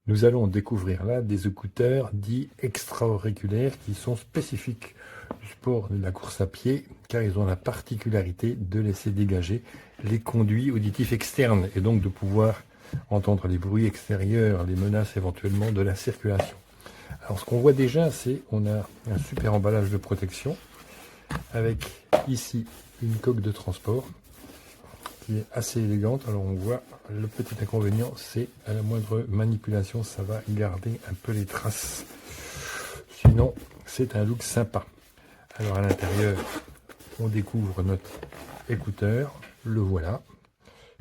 Nous allons découvrir là des écouteurs dits extra-auriculaires qui sont spécifiques du sport de la course à pied car ils ont la particularité de laisser dégager les conduits auditifs externes et donc de pouvoir entendre les bruits extérieurs, les menaces éventuellement de la circulation. Alors ce qu'on voit déjà, c'est on a un super emballage de protection avec ici une coque de transport qui est assez élégante. Alors on voit le petit inconvénient, c'est à la moindre manipulation, ça va garder un peu les traces. Sinon, c'est un look sympa. Alors à l'intérieur, on découvre notre écouteur. Le voilà.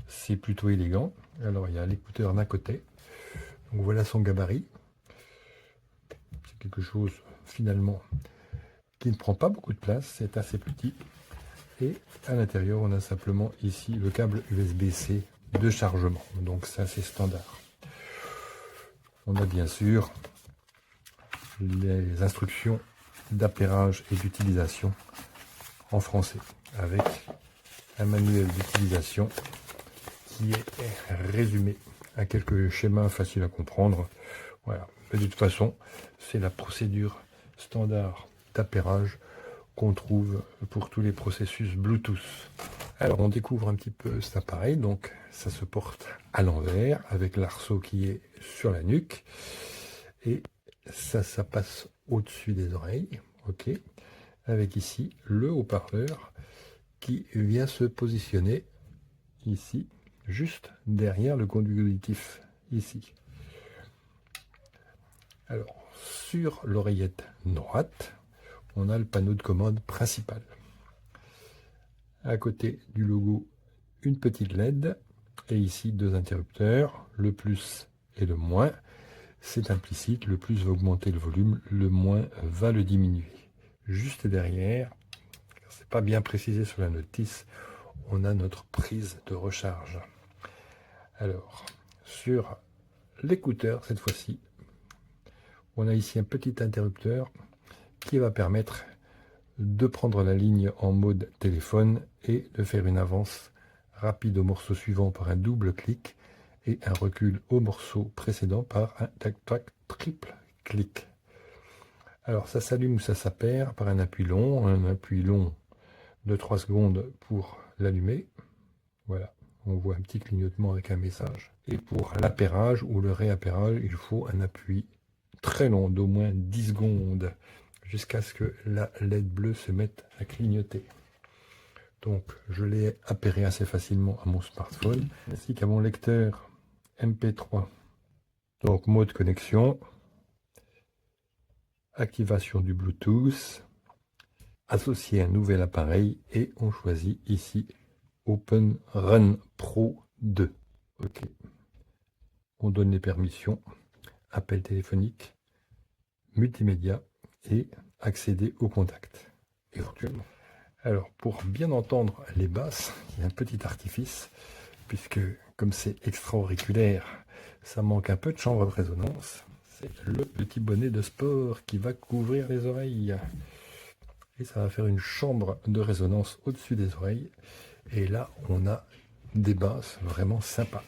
C'est plutôt élégant. Alors il y a l'écouteur d'un côté. Donc voilà son gabarit. C'est quelque chose finalement qui ne prend pas beaucoup de place. C'est assez petit. Et à l'intérieur, on a simplement ici le câble USB-C de chargement. Donc ça, c'est standard. On a bien sûr les instructions d'appairage et d'utilisation en français, avec un manuel d'utilisation qui est résumé à quelques schémas faciles à comprendre. Voilà. Mais de toute façon, c'est la procédure standard d'appairage qu'on trouve pour tous les processus Bluetooth. Alors on découvre un petit peu cet appareil, donc ça se porte à l'envers avec l'arceau qui est sur la nuque et ça passe au-dessus des oreilles, ok, avec ici le haut-parleur qui vient se positionner ici, juste derrière le conduit auditif, ici. Alors sur l'oreillette droite, on a le panneau de commande principal. À côté du logo, une petite LED et ici deux interrupteurs, le plus et le moins. C'est implicite, le plus va augmenter le volume, le moins va le diminuer. Juste derrière, c'est pas bien précisé sur la notice, on a notre prise de recharge. Alors, sur l'écouteur cette fois-ci, on a ici un petit interrupteur qui va permettre de prendre la ligne en mode téléphone et de faire une avance rapide au morceau suivant par un double clic et un recul au morceau précédent par un tac-tac triple clic. Alors ça s'allume ou ça s'appaire par un appui long de 3 secondes pour l'allumer. Voilà, on voit un petit clignotement avec un message. Et pour l'appairage ou le réappairage, il faut un appui très long d'au moins 10 secondes jusqu'à ce que la LED bleue se mette à clignoter. Donc je l'ai appairé assez facilement à mon smartphone, ainsi qu'à mon lecteur MP3. Donc mode connexion, activation du Bluetooth, associer un nouvel appareil et on choisit ici Open Run Pro 2. Ok. On donne les permissions, appel téléphonique, multimédia et accéder au contact éventuellement. Alors pour bien entendre les basses, il y a un petit artifice puisque comme c'est extra-auriculaire, ça manque un peu de chambre de résonance. C'est le petit bonnet de sport qui va couvrir les oreilles. Et ça va faire une chambre de résonance au-dessus des oreilles. Et là, on a des basses vraiment sympas.